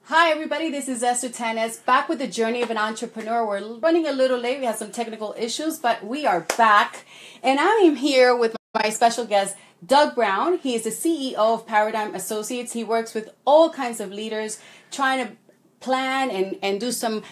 Hi everybody, this is Esther Tanez, back with the journey of an entrepreneur. We're running a little late, we have some technical issues, but we are back. And I am here with my special guest, Doug Brown. He is the CEO of Paradigm Associates. He works with all kinds of leaders trying to plan and do some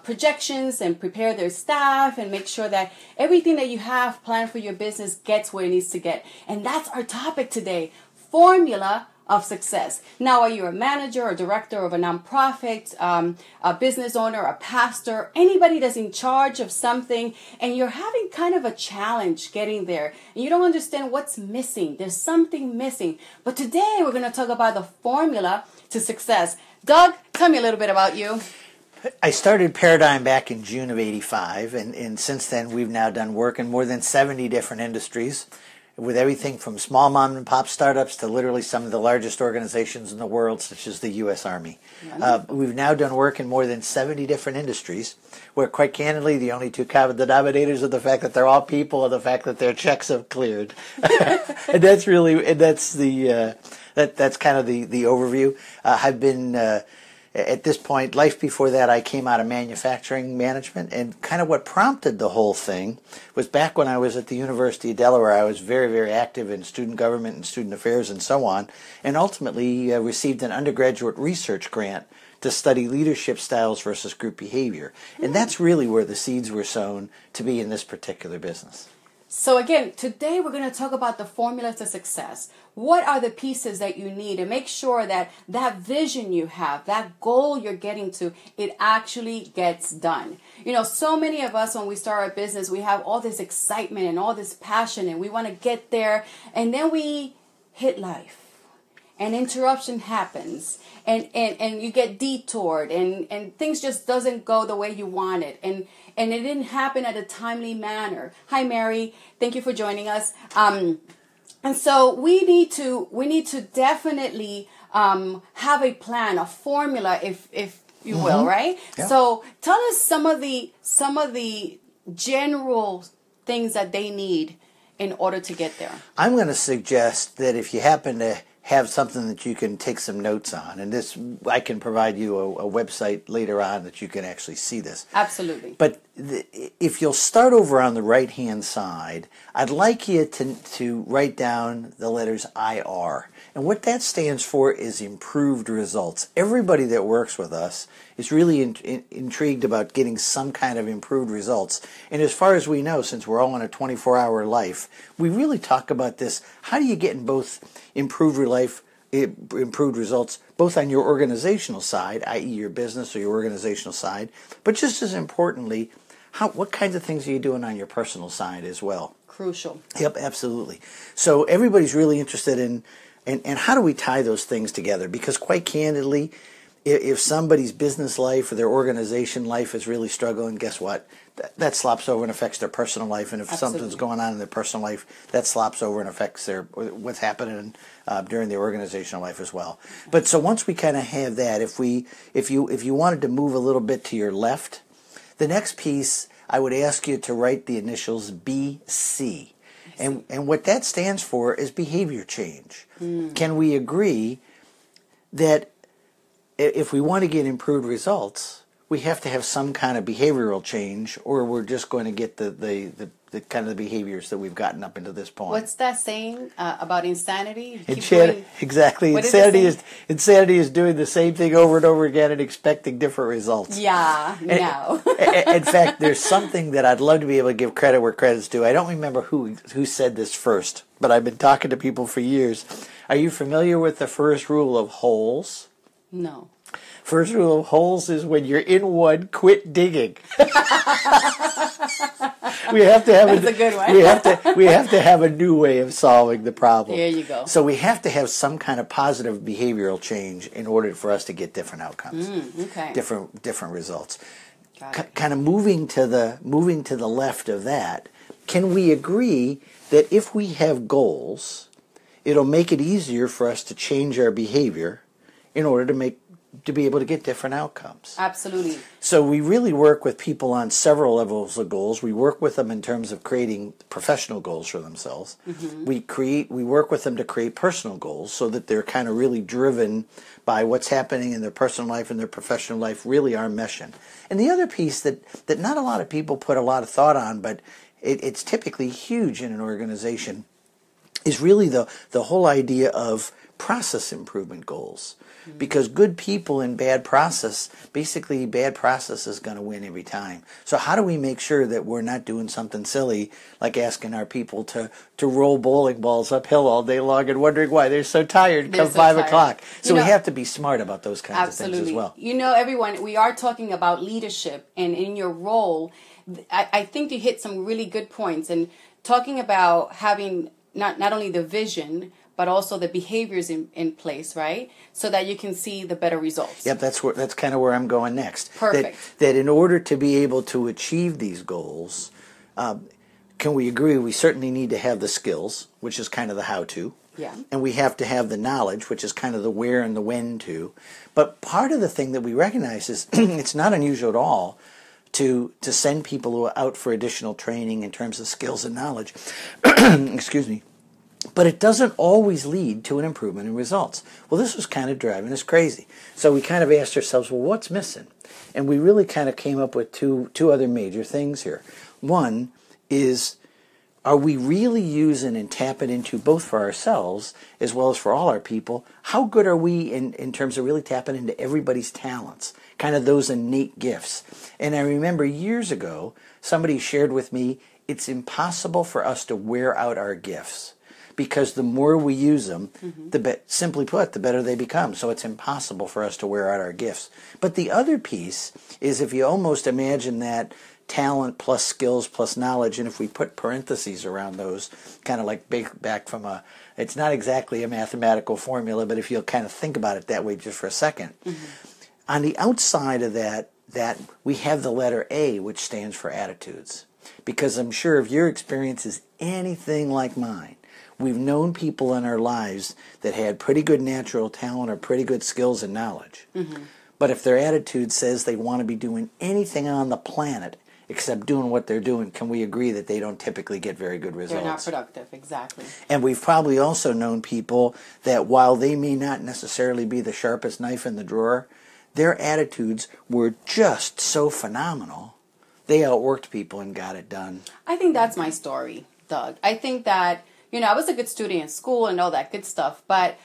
projections and prepare their staff and make sure that everything that you have planned for your business gets where it needs to get. And that's our topic today, formula of success. Now, are you a manager or director of a nonprofit, a business owner, a pastor, anybody that's in charge of something, and you're having kind of a challenge getting there, and you don't understand what's missing. There's something missing. But today we're going to talk about the formula to success. Doug, tell me a little bit about you. I started Paradigm back in June of '85, and since then we've now done work in more than 70 different industries, with everything from small mom and pop startups to literally some of the largest organizations in the world, such as the U.S. Army. We've now done work in more than 70 different industries, where quite candidly the only two common denominators are the fact that they're all people and the fact that their checks have cleared. And that's really, and that's the that's kind of the overview. I've been at this point, life before that, I came out of manufacturing management, and kind of what prompted the whole thing was back when I was at the University of Delaware. I was very, very active in student government and student affairs and so on, and ultimately received an undergraduate research grant to study leadership styles versus group behavior. And that's really where the seeds were sown to be in this particular business. So again, today we're going to talk about the formula to success. What are the pieces that you need to make sure that that vision you have, that goal you're getting to, it actually gets done? You know, so many of us, when we start our business, we have all this excitement and all this passion and we want to get there, and then we hit life. An interruption happens, and you get detoured, and things just doesn't go the way you want it, and it didn't happen at a timely manner. Hi, Mary. Thank you for joining us. And so we need to definitely have a plan, a formula, if you will, right? Yeah. So tell us some of the general things that they need in order to get there. I'm going to suggest that if you happen to have something that you can take some notes on, and this, I can provide you a website later on that you can actually see this. Absolutely. But if you'll start over on the right-hand side, I'd like you to write down the letters IR. And what that stands for is improved results. Everybody that works with us is really intrigued about getting some kind of improved results. And as far as we know, since we're all in a 24-hour life, we really talk about this. How do you get in both improved results, both on your organizational side, i.e. your business or your organizational side, but just as importantly, what kinds of things are you doing on your personal side as well? Crucial. Yep, absolutely. So everybody's really interested in how do we tie those things together? Because quite candidly, if somebody's business life or their organization life is really struggling, guess what? That slops over and affects their personal life. And if something's going on in their personal life, that slops over and affects what's happening during their organizational life as well. But so once we kind of have that, if you wanted to move a little bit to your left, the next piece, I would ask you to write the initials BC. And what that stands for is behavior change. Can we agree that if we want to get improved results, we have to have some kind of behavioral change, or we're just going to get the kind of the behaviors that we've gotten up into this point? What's that saying about insanity? Exactly. Insanity is doing the same thing over and over again and expecting different results. Yeah, no. In fact, there's something that I'd love to be able to give credit where credit's due. I don't remember who said this first, but I've been talking to people for years. Are you familiar with the first rule of holes? No. First rule of holes is when you're in one, quit digging. We have to have That's a good one. we have to have a new way of solving the problem. There you go. So we have to have some kind of positive behavioral change in order for us to get different outcomes. Okay. Different results. Kind of moving to the left of that, can we agree that if we have goals, it'll make it easier for us to change our behavior in order to make to be able to get different outcomes. Absolutely. So we really work with people on several levels of goals. We work with them in terms of creating professional goals for themselves. We work with them to create personal goals so that they're kind of really driven by what's happening in their personal life and their professional life really are meshing. And the other piece that not a lot of people put a lot of thought on, but it's typically huge in an organization, is really the whole idea of process improvement goals. Because good people in bad process, basically bad process is going to win every time. So how do we make sure that we're not doing something silly like asking our people to roll bowling balls uphill all day long and wondering why they're so tired come 5 o'clock. So we have to be smart about those kinds of things as well. You know, everyone, we are talking about leadership, and in your role, I think you hit some really good points, and talking about having not only the vision, but also the behaviors in place, right? So that you can see the better results. Yep, that's kind of where I'm going next. Perfect. That in order to be able to achieve these goals, can we agree we certainly need to have the skills, which is kind of the how-to. Yeah. And we have to have the knowledge, which is kind of the where and the when to. But part of the thing that we recognize is it's not unusual at all to send people out for additional training in terms of skills and knowledge. Excuse me. But it doesn't always lead to an improvement in results. Well, this was kind of driving us crazy. So we kind of asked ourselves, well, what's missing? And we really kind of came up with two other major things here. One is, are we really using and tapping into, both for ourselves as well as for all our people, how good are we in terms of really tapping into everybody's talents, kind of those innate gifts? And I remember years ago, somebody shared with me, it's impossible for us to wear out our gifts. Because the more we use them, simply put, the better they become. So it's impossible for us to wear out our gifts. But the other piece is, if you almost imagine that talent plus skills plus knowledge, and if we put parentheses around those, kind of like back from it's not exactly a mathematical formula, but if you'll kind of think about it that way just for a second. On the outside of that we have the letter A, which stands for attitudes. Because I'm sure if your experience is anything like mine, we've known people in our lives that had pretty good natural talent or pretty good skills and knowledge. But if their attitude says they want to be doing anything on the planet except doing what they're doing, can we agree that they don't typically get very good results? They're not productive, exactly. And we've probably also known people that while they may not necessarily be the sharpest knife in the drawer, their attitudes were just so phenomenal, they outworked people and got it done. I think that's my story, Doug. I think that, you know, I was a good student in school and all that good stuff, but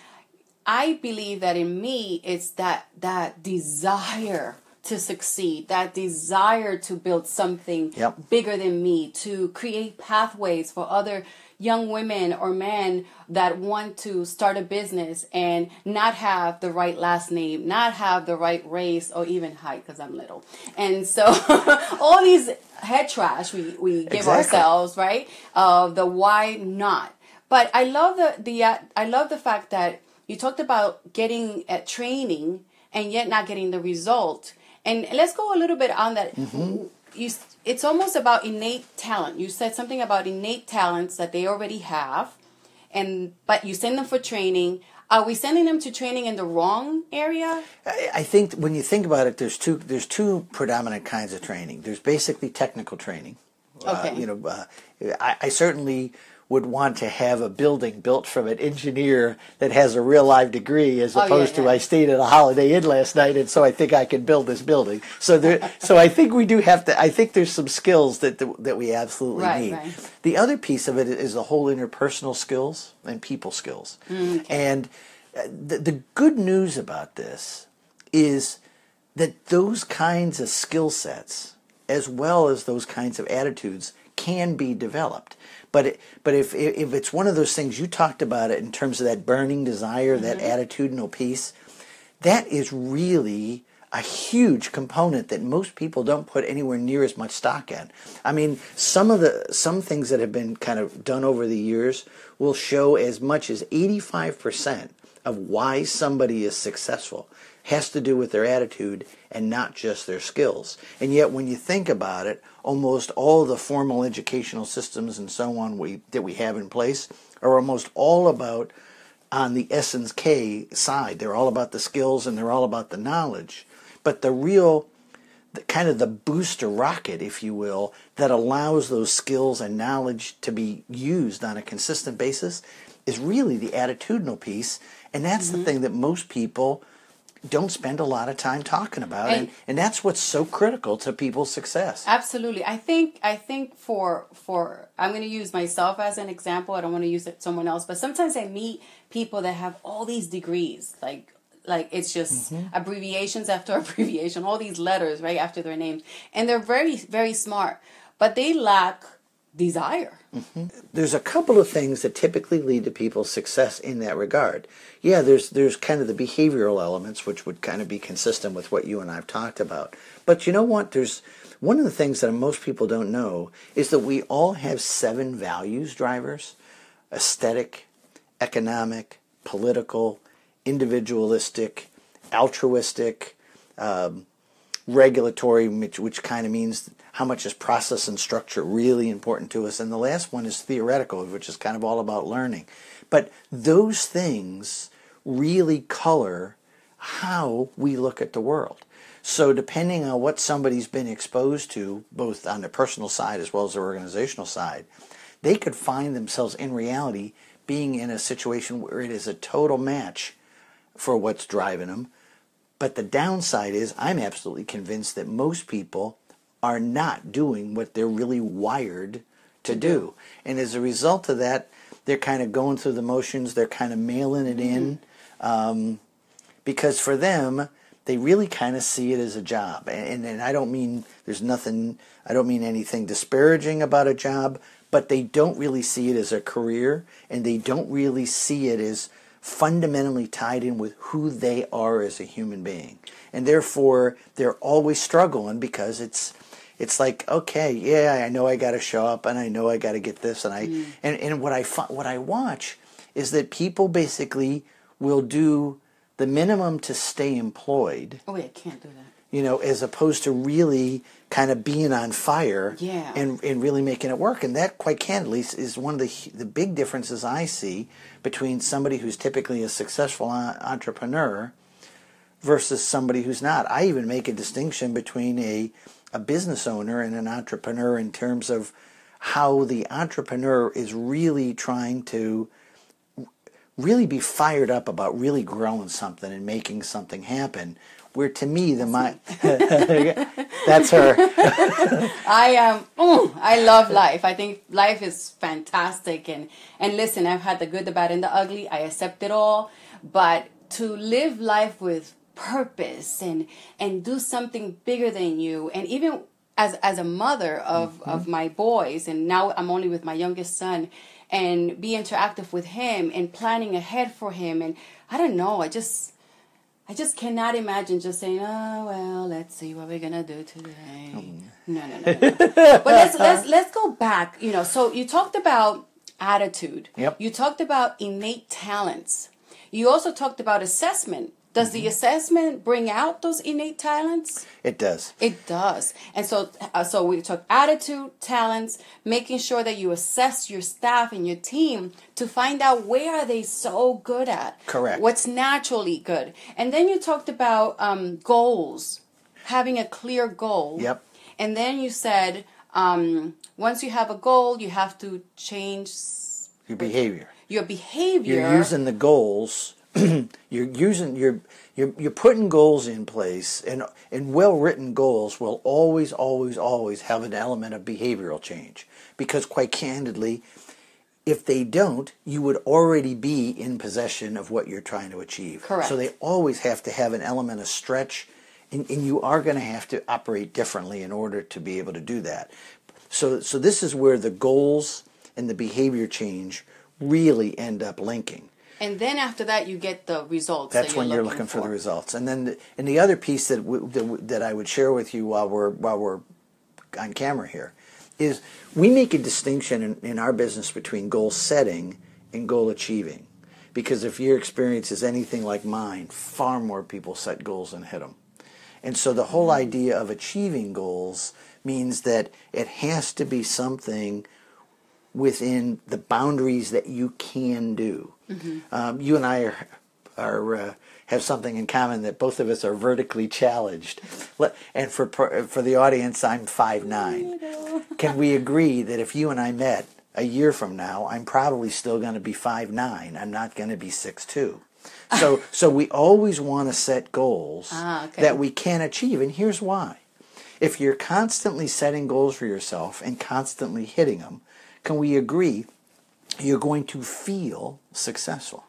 I believe that in me, it's that desire to succeed, that desire to build something bigger than me, to create pathways for other young women or men that want to start a business and not have the right last name, not have the right race or even height, because I'm little. And so all these head trash we give ourselves, right? The why not. But I love I love the fact that you talked about getting at training and yet not getting the result. And let's go a little bit on that. It's almost about innate talent. You said something about innate talents that they already have, but you send them for training. Are we sending them to training in the wrong area? I think when you think about it, there's two predominant kinds of training. There's basically technical training. Okay. I certainly would want to have a building built from an engineer that has a real live degree, as opposed to I stayed at a Holiday Inn last night and so I think I can build this building. So I think we do have to. I think there's some skills that we absolutely need. Right. The other piece of it is the whole interpersonal skills and people skills. Okay. And the good news about this is that those kinds of skill sets, as well as those kinds of attitudes, can be developed. But if it's one of those things you talked about it in terms of that burning desire, that attitudinal piece, that is really a huge component that most people don't put anywhere near as much stock in. I mean, some things that have been kind of done over the years will show as much as 85% of why somebody is successful has to do with their attitude and not just their skills. And yet when you think about it, almost all the formal educational systems and so on that we have in place are almost all about on the Essence K side. They're all about the skills and they're all about the knowledge. But the real, kind of the booster rocket, if you will, that allows those skills and knowledge to be used on a consistent basis is really the attitudinal piece. And that's the thing that most people don't spend a lot of time talking about. And that's what's so critical to people's success. Absolutely. I think for I'm going to use myself as an example. I don't want to use someone else, but sometimes I meet people that have all these degrees, like it's just abbreviations after abbreviation, all these letters right after their names, and they're very, very smart, but they lack desire. There's a couple of things that typically lead to people's success in that regard. Yeah, there's kind of the behavioral elements, which would kind of be consistent with what you and I've talked about. But you know what? There's one of the things that most people don't know is that we all have 7 values drivers: aesthetic, economic, political, individualistic, altruistic, regulatory, which kind of means how much is process and structure really important to us. And the last one is theoretical, which is kind of all about learning. But those things really color how we look at the world. So depending on what somebody's been exposed to, both on the personal side as well as the organizational side, they could find themselves in reality being in a situation where it is a total match for what's driving them. But the downside is I'm absolutely convinced that most people are not doing what they're really wired to do. And as a result of that, they're kind of going through the motions, they're kind of mailing it in, because for them, they really kind of see it as a job. And I don't mean I don't mean anything disparaging about a job, but they don't really see it as a career, and they don't really see it as fundamentally tied in with who they are as a human being. And therefore, they're always struggling because it's like, okay, yeah, I know I got to show up, and I know I got to get this, and what I watch is that people basically will do the minimum to stay employed. Oh, yeah, I can't do that. You know, as opposed to really kind of being on fire and really making it work. And that, quite candidly, is one of the big differences I see between somebody who's typically a successful entrepreneur versus somebody who's not. I even make a distinction between a business owner and an entrepreneur in terms of how the entrepreneur is really trying to really be fired up about really growing something and making something happen. Where to me, that's her. I love life. I think life is fantastic. And listen, I've had the good, the bad, and the ugly. I accept it all. But to live life with purpose and do something bigger than you, and even as a mother of my boys, and now I'm only with my youngest son, and be interactive with him and planning ahead for him. And I don't know, I just cannot imagine just saying, oh, well, let's see what we're going to do today. No. But let's go back. You know, so you talked about attitude. Yep. You talked about innate talents. You also talked about assessment. Does the assessment bring out those innate talents? It does. It does. And so we took attitude, talents, making sure that you assess your staff and your team to find out where are they so good at. Correct. What's naturally good. And then you talked about goals, having a clear goal. Yep. And then you said once you have a goal, you have to change your behavior. Your behavior. You're using the goals. You're putting goals in place, and well-written goals will always have an element of behavioral change, because quite candidly, if they don't, you would already be in possession of what you're trying to achieve. Correct. So they always have to have an element of stretch, and you are going to have to operate differently in order to be able to do that. So this is where the goals and the behavior change really end up linking. And then after that, you get the results. That's when you're looking for the results. And then the other piece that I would share with you while we're on camera here is we make a distinction in our business between goal setting and goal achieving. Because if your experience is anything like mine, far more people set goals and hit them. And so the whole idea of achieving goals means that it has to be something within the boundaries that you can do. You and I are have something in common, that both of us are vertically challenged. And for the audience, I'm 5'9". Can we agree that if you and I met a year from now, I'm probably still going to be 5'9"? I'm not going to be 6'2". So we always want to set goals that we can achieve, and here's why. If you're constantly setting goals for yourself and constantly hitting them, can we agree you're going to feel successful?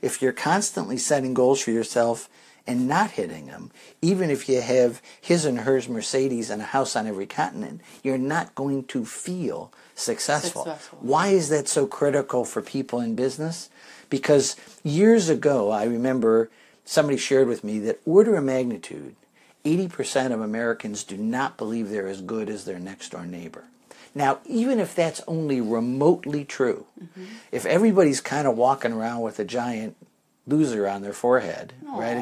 If you're constantly setting goals for yourself and not hitting them, even if you have his and hers Mercedes and a house on every continent, you're not going to feel successful. Why is that so critical for people in business? Because years ago, I remember somebody shared with me that order of magnitude, 80% of Americans do not believe they're as good as their next door neighbor. Now, even if that's only remotely true, if everybody's kind of walking around with a giant loser on their forehead, right?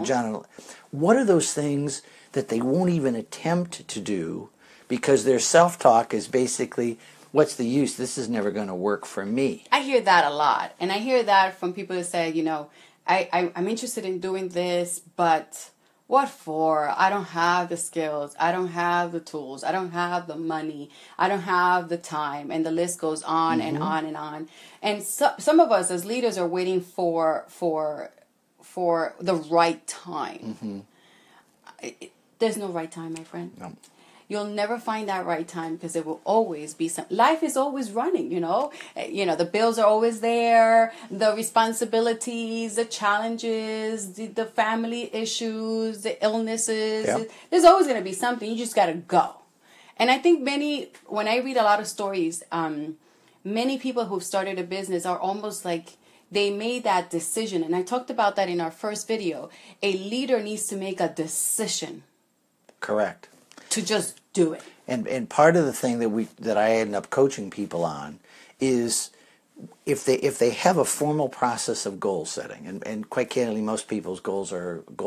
What are those things that they won't even attempt to do because their self-talk is basically, what's the use? This is never going to work for me. I hear that a lot. And I hear that from people who say, you know, I'm interested in doing this, but what for? I don't have the skills. I don't have the tools. I don't have the money. I don't have the time. And the list goes on and on and on. And some of us as leaders are waiting for the right time. There's no right time, my friend. No. You'll never find that right time because there will always be some. Life is always running, you know. The bills are always there, the responsibilities, the challenges, the family issues, the illnesses. Yeah. There's always going to be something. You just got to go. And I think when I read a lot of stories, many people who've started a business are almost like they made that decision. And I talked about that in our first video. A leader needs to make a decision. Correct. To just do it. And part of the thing that I end up coaching people on is if they have a formal process of goal setting, and quite candidly, most people's goal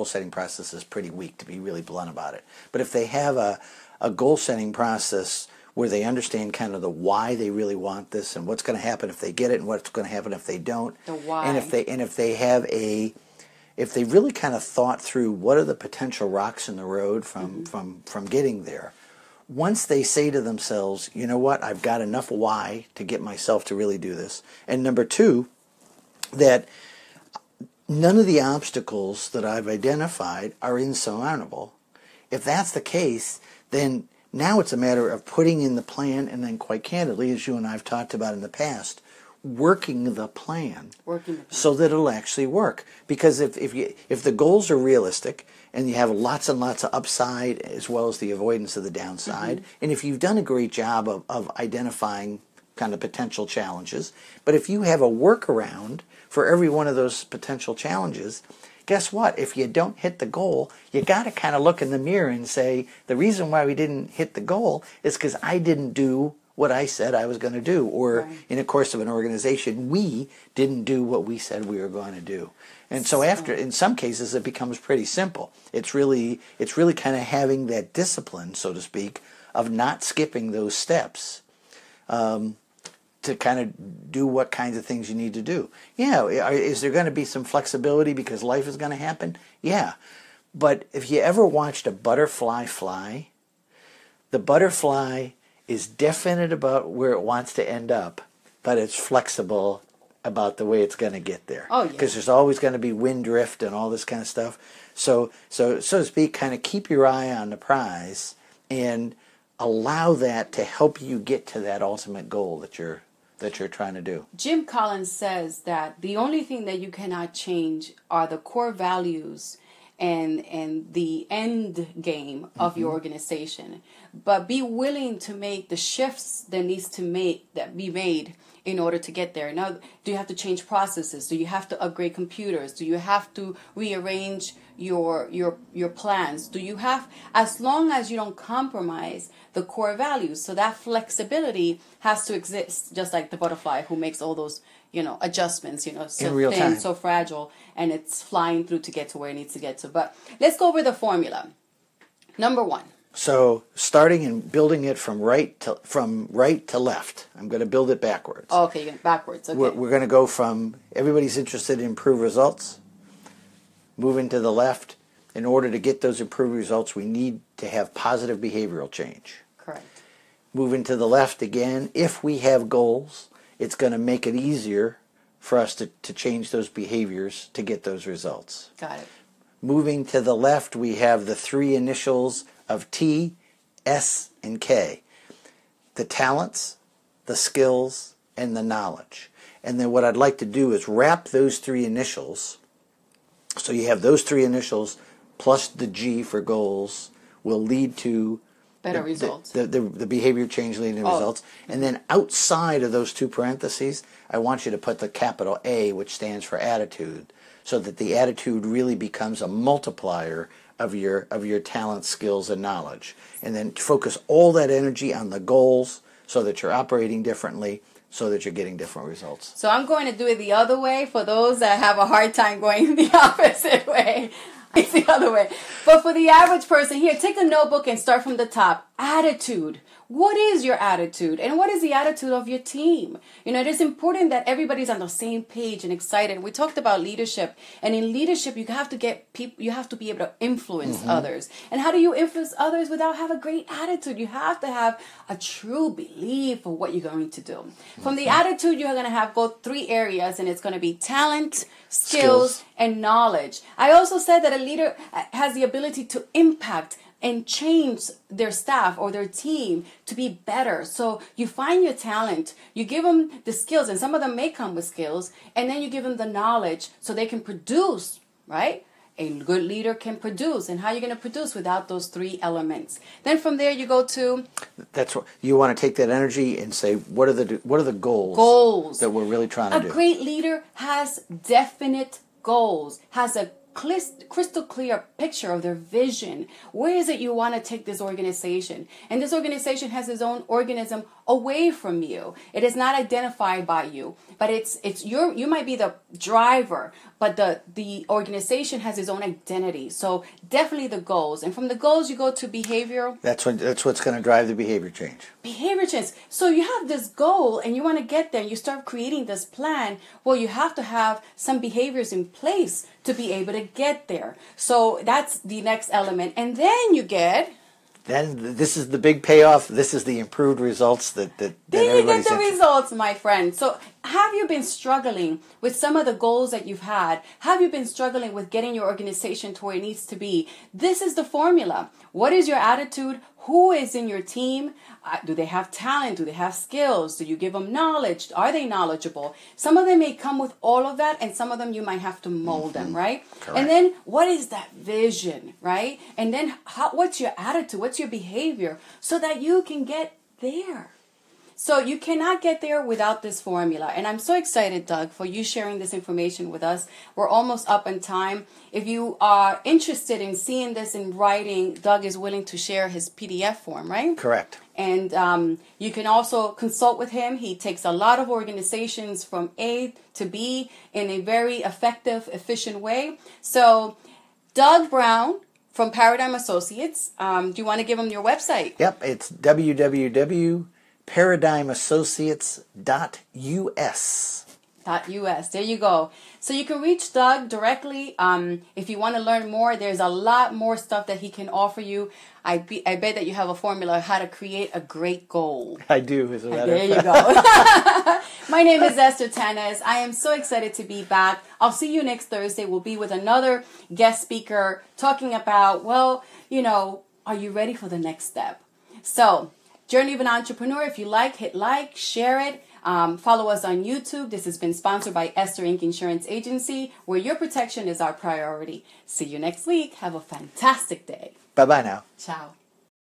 setting process is pretty weak, to be really blunt about it. But if they have a goal setting process where they understand kind of the why they really want this and what's going to happen if they get it and what's going to happen if they don't, the why, and if they really kind of thought through what are the potential rocks in the road from getting there, once they say to themselves, you know what, I've got enough why to get myself to really do this. And number two, that none of the obstacles that I've identified are insurmountable. If that's the case, then now it's a matter of putting in the plan and then, quite candidly, as you and I have talked about in the past, working the plan so that it'll actually work. Because if the goals are realistic and you have lots and lots of upside as well as the avoidance of the downside, and if you've done a great job of identifying kind of potential challenges, but if you have a workaround for every one of those potential challenges, guess what? If you don't hit the goal, you got to kind of look in the mirror and say, the reason why we didn't hit the goal is because I didn't do what I said I was going to do, or in the course of an organization, we didn't do what we said we were going to do. And so after, in some cases, it becomes pretty simple. It's really kind of having that discipline, so to speak, of not skipping those steps to kind of do what kinds of things you need to do. Yeah, is there going to be some flexibility because life is going to happen? Yeah. But if you ever watched a butterfly fly, the butterfly is definite about where it wants to end up, but it's flexible about the way it's going to get there. Oh, yeah. Because there's always going to be wind drift and all this kind of stuff. So to speak, kind of keep your eye on the prize and allow that to help you get to that ultimate goal that you're trying to do. Jim Collins says that the only thing that you cannot change are the core values and the end game of your organization, but be willing to make the shifts that needs to be made in order to get there. Now, do you have to change processes? Do you have to upgrade computers? Do you have to rearrange your plans? Do you have, as long as you don't compromise the core values? So that flexibility has to exist, just like the butterfly who makes all those adjustments, so in real thin, time, so fragile, and it's flying through to get to where it needs to get to. But let's go over the formula. Number one, So starting and building it from right to left. I'm going to build it backwards. Oh, okay, you're backwards. Okay. We're going to go from everybody's interested in improved results, moving to the left. In order to get those improved results, we need to have positive behavioral change. Correct. Moving to the left again, if we have goals, it's going to make it easier for us to change those behaviors to get those results. Got it. Moving to the left, we have the three initials of T, S, and K. The talents, the skills, and the knowledge. And then what I'd like to do is wrap those three initials. So you have those three initials plus the G for goals will lead to better results. The behavior change leading to results. And then outside of those two parentheses, I want you to put the capital A, which stands for attitude, so that the attitude really becomes a multiplier of your talent, skills, and knowledge. And then focus all that energy on the goals so that you're operating differently, so that you're getting different results. So I'm going to do it the other way for those that have a hard time going the opposite way. It's the other way. But for the average person here, take a notebook and start from the top. Attitude. What is your attitude? And what is the attitude of your team? You know, it is important that everybody's on the same page and excited. We talked about leadership. And in leadership, you have to get people, you have to be able to influence others. And how do you influence others without having a great attitude? You have to have a true belief of what you're going to do. From the attitude, you're going to have go three areas, and it's going to be talent, skills, and knowledge. I also said that a leader has the ability to impact and change their staff or their team to be better. So you find your talent, you give them the skills, and some of them may come with skills, and then you give them the knowledge so they can produce, right? A good leader can produce. And how are you going to produce without those three elements? Then from there you go to... That's what you want to take that energy and say, what are the goals that we're really trying to do? A great leader has definite goals, has a crystal clear picture of their vision. Where is it you want to take this organization? And this organization has its own organism away from you. It is not identified by you, but you might be the driver, but the organization has its own identity. So definitely the goals. And from the goals you go to behavioral. That's what's going to drive the behavior change. Behavior change. So you have this goal and you want to get there. You start creating this plan. Well, you have to have some behaviors in place to be able to get there. So that's the next element. And then you get... Then this is the big payoff. This is the improved results that then you get the results, my friend. So have you been struggling with some of the goals that you've had? Have you been struggling with getting your organization to where it needs to be? This is the formula. What is your attitude? Who is in your team? Do they have talent? Do they have skills? Do you give them knowledge? Are they knowledgeable? Some of them may come with all of that, and some of them you might have to mold them, right? Correct. And then what is that vision, right? And then what's your attitude? What's your behavior? So that you can get there. So you cannot get there without this formula. And I'm so excited, Doug, for you sharing this information with us. We're almost up on time. If you are interested in seeing this in writing, Doug is willing to share his PDF form, right? Correct. And you can also consult with him. He takes a lot of organizations from A to B in a very effective, efficient way. So Doug Brown from Paradigm Associates, do you want to give him your website? Yep, it's www.paradigmassociates.us. .us. There you go. So you can reach Doug directly. If you want to learn more, there's a lot more stuff that he can offer you. I bet that you have a formula how to create a great goal. I do, as a matter There you go. My name is Esther Tanez. I am so excited to be back. I'll see you next Thursday. We'll be with another guest speaker talking about, well, you know, are you ready for the next step? So, Journey of an Entrepreneur. If you like, hit like, share it. Follow us on YouTube. This has been sponsored by Esther Inc. Insurance Agency, where your protection is our priority. See you next week. Have a fantastic day. Bye-bye now. Ciao.